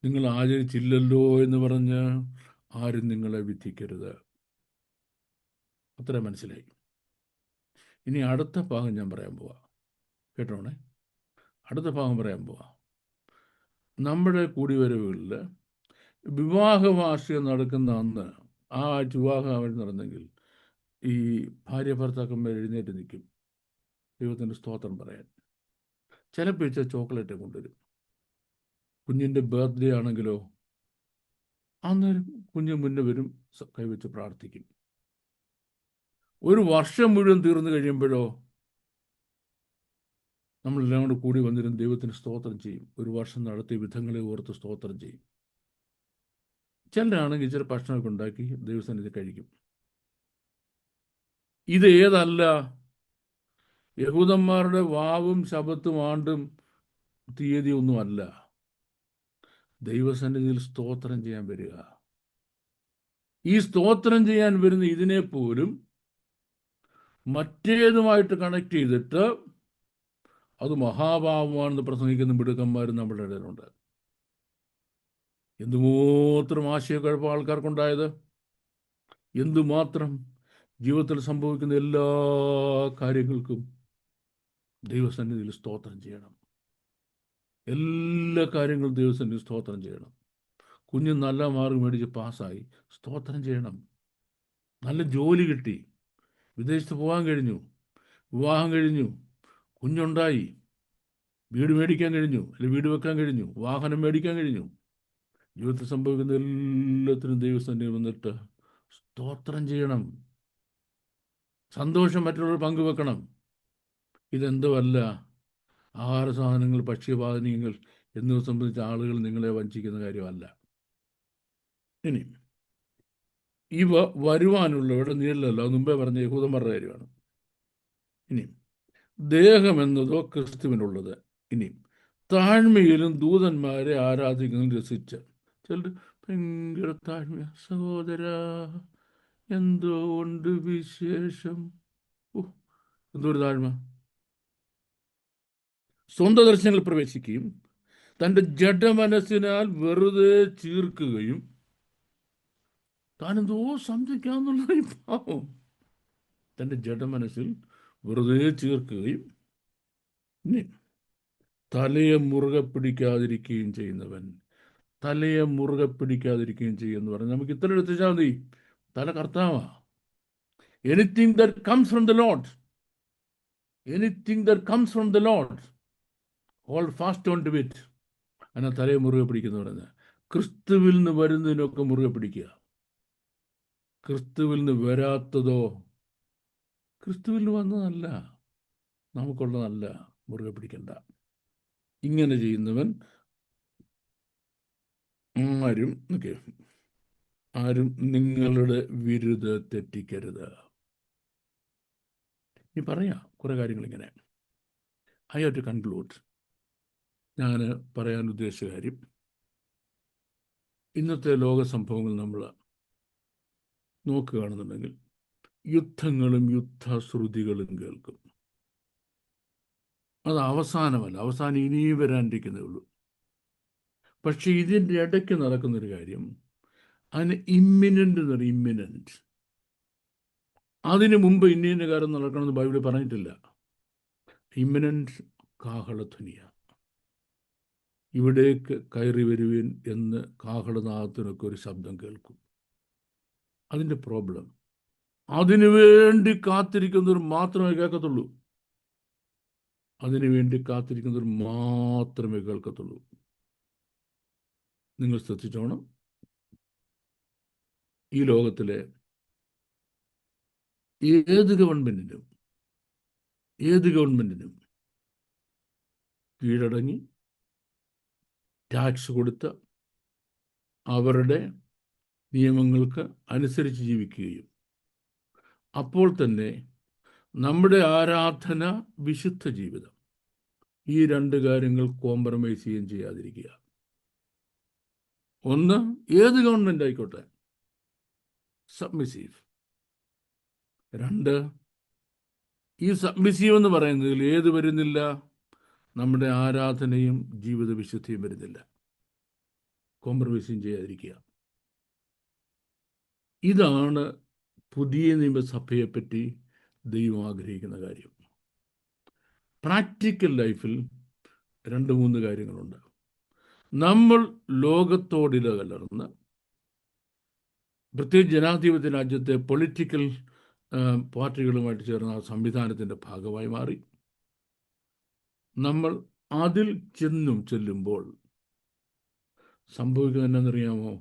നിങ്ങൾ ആചരിച്ചില്ലല്ലോ എന്ന് പറഞ്ഞ് ആരും നിങ്ങളെ വിധിക്കരുത്. അത്ര മനസ്സിലായി. ഇനി അടുത്ത ഭാഗം ഞാൻ പറയാൻ പോവാ, കേട്ടോണേ. അടുത്ത ഭാഗം പറയാൻ പോവാ. നമ്മുടെ കൂടിവരവുകളിൽ വിവാഹ വാർഷികം നടക്കുന്ന അന്ന്, ആ ആഴ്ച വിവാഹം നടന്നെങ്കിൽ ഈ ഭാര്യ ഭർത്താക്കന്മാർ എഴുന്നേറ്റ് നിൽക്കും ദൈവത്തിൻ്റെ സ്തോത്രം പറയാൻ. ചിലപ്പോൾ ചോക്ലേറ്റ് കൊണ്ടുവരും. കുഞ്ഞിൻ്റെ ബർത്ത്ഡേ ആണെങ്കിലോ അന്നേരം കുഞ്ഞ് മുന്നേ വരും, കൈവച്ച് പ്രാർത്ഥിക്കും. ഒരു വർഷം മുഴുവൻ തീർന്നു കഴിയുമ്പോഴോ നമ്മളെല്ലാം കൂടെ കൂടി വന്നിരുന്ന് ദൈവത്തിന് സ്തോത്രം ചെയ്യും. ഒരു വർഷം നടത്തിയ വിധങ്ങളെ ഓർത്ത് സ്തോത്രം ചെയ്യും. ചിലരാണെങ്കിൽ ഇച്ചിരി ഭക്ഷണമൊക്കെ ഉണ്ടാക്കി ദൈവസന്നിധി കഴിക്കും. ഇത് ഏതല്ല, യഹൂദന്മാരുടെ വാവും ശബത്തും ആണ്ടും തീയതി ഒന്നുമല്ല. ദൈവസന്നിധിയിൽ സ്തോത്രം ചെയ്യാൻ വരിക. ഈ സ്തോത്രം ചെയ്യാൻ വരുന്ന ഇതിനെ പോലും മറ്റേതുമായിട്ട് കണക്ട് ചെയ്തിട്ട് അത് മഹാപാപമാണെന്ന് പ്രസംഗിക്കുന്ന മിടുക്കന്മാരും നമ്മുടെ ഇടയിലുണ്ട്. എന്തുമാത്രം ആശയക്കുഴപ്പം ആൾക്കാർക്കുണ്ടായത്, എന്തുമാത്രം ജീവിതത്തിൽ സംഭവിക്കുന്ന എല്ലാ കാര്യങ്ങൾക്കും ദൈവസന്നിധിയിൽ സ്തോത്രം ചെയ്യണം. എല്ലാ കാര്യങ്ങളും ദൈവസന്നിധിയിൽ സ്തോത്രം ചെയ്യണം. കുഞ്ഞ് നല്ല മാർക്ക് മേടിച്ച് പാസ്സായി, സ്തോത്രം ചെയ്യണം. നല്ല ജോലി കിട്ടി, വിദേശത്ത് പോകാൻ കഴിഞ്ഞു, വിവാഹം കഴിഞ്ഞു, കുഞ്ഞുണ്ടായി, വീട് മേടിക്കാൻ കഴിഞ്ഞു, അല്ലെങ്കിൽ വീട് വെക്കാൻ കഴിഞ്ഞു, വാഹനം മേടിക്കാൻ കഴിഞ്ഞു. ജീവിതത്തിൽ സംഭവിക്കുന്ന എല്ലാത്തിനും ദൈവസന്നിധിയിൽ വന്നിട്ട് സ്തോത്രം ചെയ്യണം. സന്തോഷം മറ്റുള്ളവർ പങ്കുവെക്കണം. ഇതെന്തുമല്ല ആഹാര സാധനങ്ങൾ, ഭക്ഷ്യപാനീയങ്ങൾ എന്നിവ സംബന്ധിച്ച ആളുകൾ നിങ്ങളെ വഞ്ചിക്കുന്ന കാര്യമല്ല. ഇനി ഇവ വരുവാനുള്ളവരുടെ നീളല്ല, മുമ്പേ പറഞ്ഞ യഹൂദന്മാരുടെ കാര്യമാണ്. ഇനി ദേഹം എന്നതോ ക്രിസ്തുവിനുള്ളത്. ഇനി താഴ്മയിലും ദൂതന്മാരെ ആരാധിക്കുന്നതിൽ രസിച്ച്. ചിലർ ഭയങ്കര താഴ്മ, സഹോദര എന്തോ ഉണ്ട് വിശേഷം, എന്തോ ഒരു താഴ്മ. സ്വന്തം ദർശനങ്ങൾ പ്രവേശിക്കുകയും തൻ്റെ ജഡമനസ്സിനാൽ വെറുതെ ചീർക്കുകയും താനെന്തോ സംഭവിക്കാന്നുള്ള പാവം തൻ്റെ ജഡമനസ്സിൽ വെറുതെ ചീർക്കുകയും തലയെ മുറുകെ പിടിക്കാതിരിക്കുകയും ചെയ്യുന്നവൻ. തലയെ മുറുകെ പിടിക്കാതിരിക്കുകയും ചെയ്യുമെന്ന് പറഞ്ഞാൽ നമുക്ക് ഇത്ര എടുത്തിച്ചാൽ മതി, തല കർത്താവാ. Anything that comes from the lord, anything that comes from the lord hold fast on to it. അങ്ങനെ തലയെ മുറുകെ പിടിക്കുന്നു പറഞ്ഞാൽ ക്രിസ്തുവിൽ നിന്ന് വരുന്നതിനൊക്കെ മുറുകെ പിടിക്കുക. ക്രിസ്തുവിൽ നിന്ന് വരാത്തതോ, ക്രിസ്തുവിൽ നിന്ന് വന്നതല്ല, നമുക്കുള്ളതല്ല, മുറുകെ പിടിക്കണ്ട. ഇങ്ങനെ ചെയ്യുന്നവൻ ആരും നിങ്ങളുടെ വിരുദ്ധ തെറ്റിക്കരുത്. നീ പറയാ കുറെ കാര്യങ്ങൾ ഇങ്ങനെ. I have to conclude. ഞാൻ പറയാൻ ഉദ്ദേശിച്ച കാര്യം, ഇന്നത്തെ ലോക സംഭവങ്ങൾ നമ്മൾ നോക്കുകയാണെന്നുണ്ടെങ്കിൽ യുദ്ധങ്ങളും യുദ്ധശ്രുതികളും കേൾക്കും. അത് അവസാനമല്ല, അവസാനം ഇനിയും വരാനിരിക്കുന്നേ ഉള്ളൂ. പക്ഷെ ഇതിൻ്റെ ഇടയ്ക്ക് നടക്കുന്നൊരു കാര്യം, അതിന് ഇമ്മിനൻ്റ് എന്ന് പറയും. ഇമ്മിനൻ്റ്. അതിന് മുമ്പ് ഇന്ന കാര്യം നടക്കണമെന്ന് ബൈബിളിൽ പറഞ്ഞിട്ടില്ല. ഇമ്മിനൻ്റ് കാഹളധ്വനിയാണ്. ഇവിടേക്ക് കയറി വരുവിൻ എന്ന് കാഹളനാദത്തിനൊക്കെ ഒരു ശബ്ദം കേൾക്കും. അതിൻ്റെ പ്രോബ്ലം, അതിനു വേണ്ടി കാത്തിരിക്കുന്നവർ മാത്രമേ കേൾക്കത്തുള്ളൂ. അതിനു വേണ്ടി കാത്തിരിക്കുന്നവർ മാത്രമേ കേൾക്കത്തുള്ളൂ. നിങ്ങൾ ശ്രദ്ധിച്ചോണം, ഈ ലോകത്തിലെ ഏത് ഗവൺമെന്റിനും കീഴടങ്ങി ടാക്സ് കൊടുത്ത് അവരുടെ നിയമങ്ങൾക്ക് അനുസരിച്ച് ജീവിക്കുകയും അപ്പോൾ തന്നെ നമ്മുടെ ആരാധന, വിശുദ്ധ ജീവിതം, ഈ രണ്ട് കാര്യങ്ങൾ കോംപ്രമൈസ് ചെയ്യുകയും ചെയ്യാതിരിക്കുക. ഒന്ന്, ഏത് ഗവൺമെന്റ് ആയിക്കോട്ടെ സബ്മിസീവ്. രണ്ട്, ഈ സബ്മിസീവ് എന്ന് പറയുന്നതിൽ ഏത് വരുന്നില്ല? നമ്മുടെ ആരാധനയും ജീവിത വിശുദ്ധിയും വരുന്നില്ല. കോംപ്രമൈസും ചെയ്യാതിരിക്കുക. ഇതാണ് പുതിയ നിയമസഭയെപ്പറ്റി ദൈവം ആഗ്രഹിക്കുന്ന കാര്യം. പ്രാക്ടിക്കൽ ലൈഫിൽ 2-3 കാര്യങ്ങളുണ്ട്. നമ്മൾ ലോകത്തോടിലകലർന്ന്, പ്രത്യേകിച്ച് ജനാധിപത്യ രാജ്യത്തെ പൊളിറ്റിക്കൽ പാർട്ടികളുമായിട്ട് ചേർന്ന ആ സംവിധാനത്തിൻ്റെ ഭാഗമായി മാറി. നമ്മൾ അതിൽ ചെല്ലുമ്പോൾ സംഭവിക്കുന്നത് എന്നാണെന്നറിയാമോ?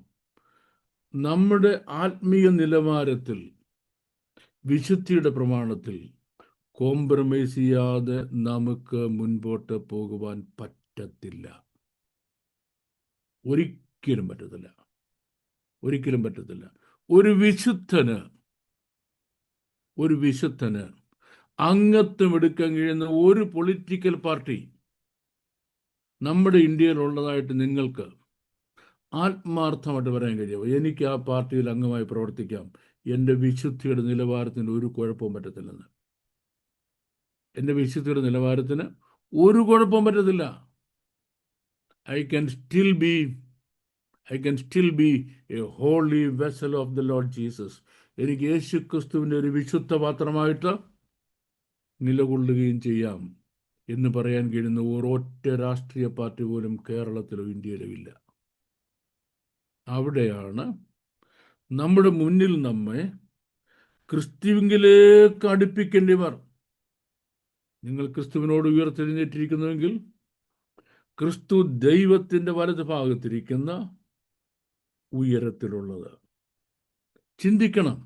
നമ്മുടെ ആത്മീയ നിലവാരത്തിൽ, വിശുദ്ധിയുടെ പ്രമാണത്തിൽ കോംപ്രമൈസ് ചെയ്യാതെ നമുക്ക് മുൻപോട്ട് പോകുവാൻ പറ്റത്തില്ല. ഒരിക്കലും പറ്റത്തില്ല. ഒരു വിശുദ്ധന് അംഗത്വം എടുക്കാൻ കഴിയുന്ന ഒരു പൊളിറ്റിക്കൽ പാർട്ടി നമ്മുടെ ഇന്ത്യയിലുള്ളതായിട്ട് നിങ്ങൾക്ക് ആത്മാർത്ഥമായിട്ട് പറയാൻ കഴിയുമോ? എനിക്ക് ആ പാർട്ടിയിൽ അംഗമായി പ്രവർത്തിക്കാം, എൻ്റെ വിശുദ്ധിയുടെ നിലവാരത്തിന് ഒരു കുഴപ്പവും പറ്റത്തില്ലെന്ന്. എൻ്റെ വിശുദ്ധിയുടെ നിലവാരത്തിന് ഒരു കുഴപ്പവും പറ്റത്തില്ല. I can still be a holy vessel of the Lord Jesus. എനിക്ക് യേശു ക്രിസ്തുവിൻ്റെ ഒരു വിശുദ്ധ പാത്രമായിട്ട് നിലകൊള്ളുകയും ചെയ്യാം എന്ന് പറയാൻ കഴിയുന്ന ഒരൊറ്റ രാഷ്ട്രീയ പാർട്ടി പോലും കേരളത്തിലോ ഇന്ത്യയിലോ ഇല്ല. അവിടെയാണ് നമ്മുടെ മുന്നിൽ നമ്മെ ക്രിസ്തുവിലേക്ക് അടുപ്പിക്കേണ്ടവർ. നിങ്ങൾ ക്രിസ്തുവിനോട് ഉയർത്തെഴുന്നേറ്റിരിക്കുന്നുവെങ്കിൽ ക്രിസ്തു ദൈവത്തിൻ്റെ വലത് ഭാഗത്തിരിക്കുന്ന ഉയരത്തിലുള്ളത്. ചിന്തിക്കണം.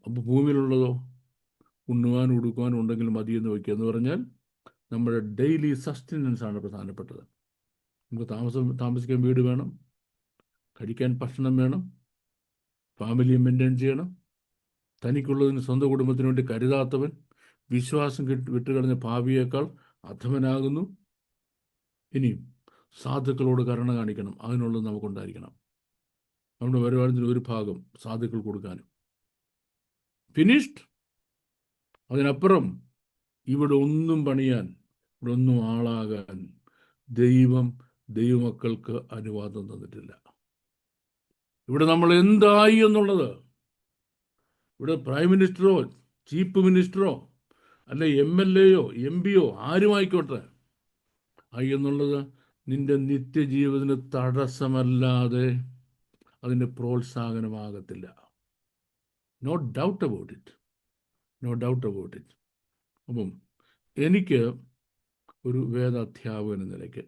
അപ്പോൾ ഭൂമിയിലുള്ളതോ? ഉണ്ണുവാനും ഉടുക്കുവാനും ഉണ്ടെങ്കിൽ മതിയെന്ന് വയ്ക്കുക എന്ന് പറഞ്ഞാൽ നമ്മുടെ ഡെയിലി സസ്റ്റനൻസ് ആണ് പ്രധാനപ്പെട്ടത്. നമുക്ക് താമസിക്കാൻ വീട് വേണം, കഴിക്കാൻ ഭക്ഷണം വേണം, ഫാമിലിയെ മെയിൻറ്റെയിൻ ചെയ്യണം. തനിക്കുള്ളതിന് സ്വന്തം കുടുംബത്തിന് വേണ്ടി കരുതാത്തവൻ വിശ്വാസം വിട്ടുകളഞ്ഞ ഭാവിയേക്കാൾ അധമനാകുന്നു. ഇനിയും സാധുക്കളോട് കരുണ കാണിക്കണം, അതിനുള്ളത് നമുക്കുണ്ടായിരിക്കണം. നമ്മുടെ വരുമാനത്തിന് ഒരു ഭാഗം സാധുക്കൾ കൊടുക്കാനും. ഫിനിഷ്ഡ്. അതിനപ്പുറം ഇവിടെ ഒന്നും പണിയാൻ, ഇവിടെ ഒന്നും ആളാകാൻ ദൈവമക്കൾക്ക് അനുവാദം തന്നിട്ടില്ല. ഇവിടെ നമ്മൾ എന്തായി എന്നുള്ളത്, ഇവിടെ പ്രൈം മിനിസ്റ്ററോ ചീഫ് മിനിസ്റ്ററോ അല്ലെ MLA യോ MP യോ ആരുമായിക്കോട്ടെ, ആയി എന്നുള്ളത് നിന്റെ നിത്യജീവിതത്തിന് തടസ്സമല്ലാതെ അതിൻ്റെ പ്രോത്സാഹനമാകത്തില്ല. No doubt about it. അപ്പം എനിക്ക് ഒരു വേദാധ്യാപകൻ എന്ന നിലയ്ക്ക്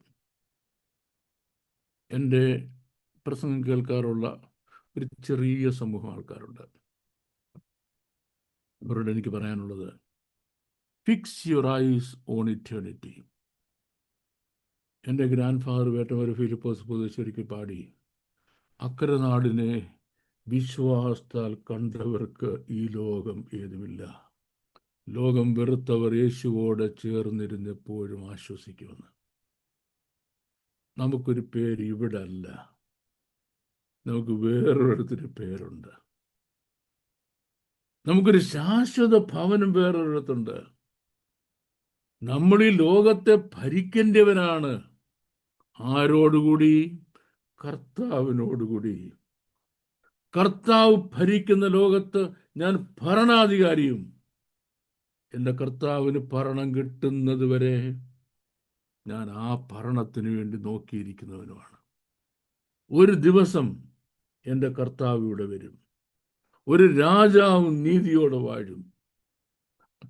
എൻ്റെ പ്രസംഗം കേൾക്കാറുള്ള ഒരു ചെറിയ സമൂഹം ആൾക്കാരുണ്ട്. അവരോട് എനിക്ക് പറയാനുള്ളത്, fix your eyes on eternity. എൻ്റെ ഗ്രാൻഡ് ഫാദർ വേട്ടവർ ഫിലിപ്പോസ് പുതുശ്ശേരിക്ക് പാടി, അക്കരെ നാടിനെ വിശ്വാസത്താൽ കണ്ടവർക്ക് ഈ ലോകം ഏതുമില്ല. ലോകം വെറുത്തവർ യേശുവോട് ചേർന്നിരുന്നെപ്പോഴും ആശ്വസിക്കുമെന്ന്. നമുക്കൊരു പേര് ഇവിടെ അല്ല, നമുക്ക് വേറൊരിടത്തൊരു പേരുണ്ട്. നമുക്കൊരു ശാശ്വത ഭവനം വേറൊരിടത്തുണ്ട്. നമ്മൾ ഈ ലോകത്തെ ഭരിക്കേണ്ടവനാണ്. ആരോടുകൂടി? കർത്താവിനോടുകൂടി. കർത്താവ് ഭരിക്കുന്ന ലോകത്ത് ഞാൻ ഭരണാധികാരിയും. എൻ്റെ കർത്താവിന് ഭരണം കിട്ടുന്നത് വരെ ഞാൻ ആ ഭരണത്തിന് വേണ്ടി നോക്കിയിരിക്കുന്നവനുമാണ്. ഒരു ദിവസം എൻ്റെ കർത്താവ് ഇവിടെ വരും. ഒരു രാജാവ് നീതിയോടെ വാഴും.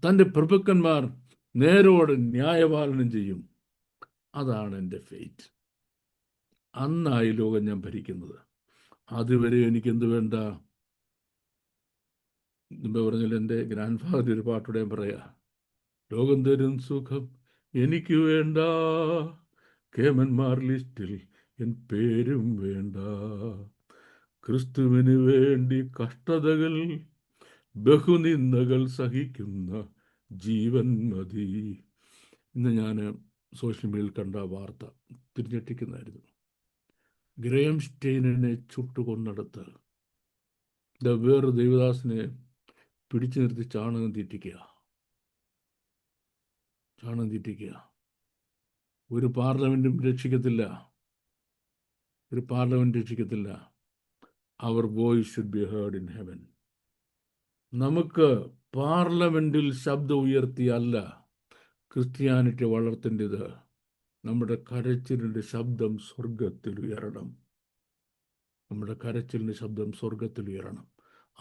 തൻ്റെ പ്രഭുക്കന്മാർ നേരോടെ ന്യായപാലനം ചെയ്യും. അതാണ് എൻ്റെ ഫെയ്റ്റ്. അന്നായി ലോകം ഞാൻ ഭരിക്കുന്നത്. അതുവരെ എനിക്ക് എന്ത് വേണ്ട? മുമ്പ് പറഞ്ഞാൽ എൻ്റെ ഗ്രാൻഡ് ഫാദർ ഒരു പാട്ടോടെ പറയാ, ലോകം തരും സുഖം എനിക്ക് വേണ്ട, കേമന്മാർ ലിസ്റ്റിൽ എൻ പേരും വേണ്ട, ക്രിസ്തുവിന് വേണ്ടി കഷ്ടതകൾ ബഹുനിന്ദകൾ സഹിക്കുന്ന ജീവൻ മതി. ഇന്ന് ഞാൻ സോഷ്യൽ മീഡിയയിൽ കണ്ട വാർത്ത തിരിഞ്ഞെട്ടിക്കുന്നതായിരുന്നു. ഗ്രേം സ്റ്റെയിനിനെ ചുട്ടുകൊന്നെടുത്ത് വേറെ ദേവദാസിനെ പിടിച്ചു നിർത്തി ചാണകം തീറ്റിക്കുക. ഒരു പാർലമെന്റും രക്ഷിക്കത്തില്ല. അവർ voice should be heard in heaven. നമുക്ക് പാർലമെന്റിൽ ശബ്ദം ഉയർത്തിയല്ല ക്രിസ്ത്യാനിറ്റി വളർത്തേണ്ടത്. നമ്മുടെ കരച്ചിലിൻ്റെ ശബ്ദം സ്വർഗത്തിൽ ഉയരണം.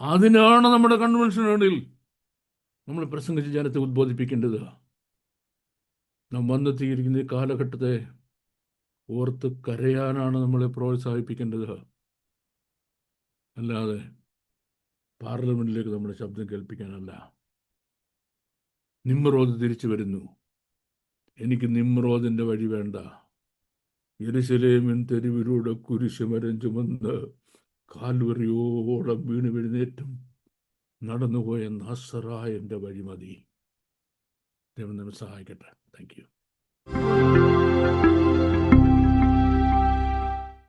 അതിനാണ് നമ്മുടെ കൺവെൻഷനുകളിൽ നമ്മൾ പ്രസംഗിച്ച് ജനത്തെ ഉദ്ബോധിപ്പിക്കേണ്ടത്. നാം വന്നെത്തിയിരിക്കുന്ന ഈ കാലഘട്ടത്തെ ഓർത്ത് കരയാനാണ് നമ്മളെ പ്രോത്സാഹിപ്പിക്കേണ്ടത്. അല്ലാതെ പാർലമെന്റിലേക്ക് നമ്മുടെ ശബ്ദം കേൾപ്പിക്കാനല്ല. നിമ്രോദ് തിരിച്ചു വരുന്നു. എനിക്ക് നിമ്രോദിന്റെ വഴി വേണ്ട. യെരുശലേമിൻ തെരുവിലൂടെ കുരിശുമരം ചുമന്ന് കാൽവറിയോളം വീണ് എഴുന്നേറ്റും നടന്നുപോയ നാസറായന്റെ വഴി മതി. ദൈവം നമ്മെ സഹായിക്കട്ടെ. Thank you.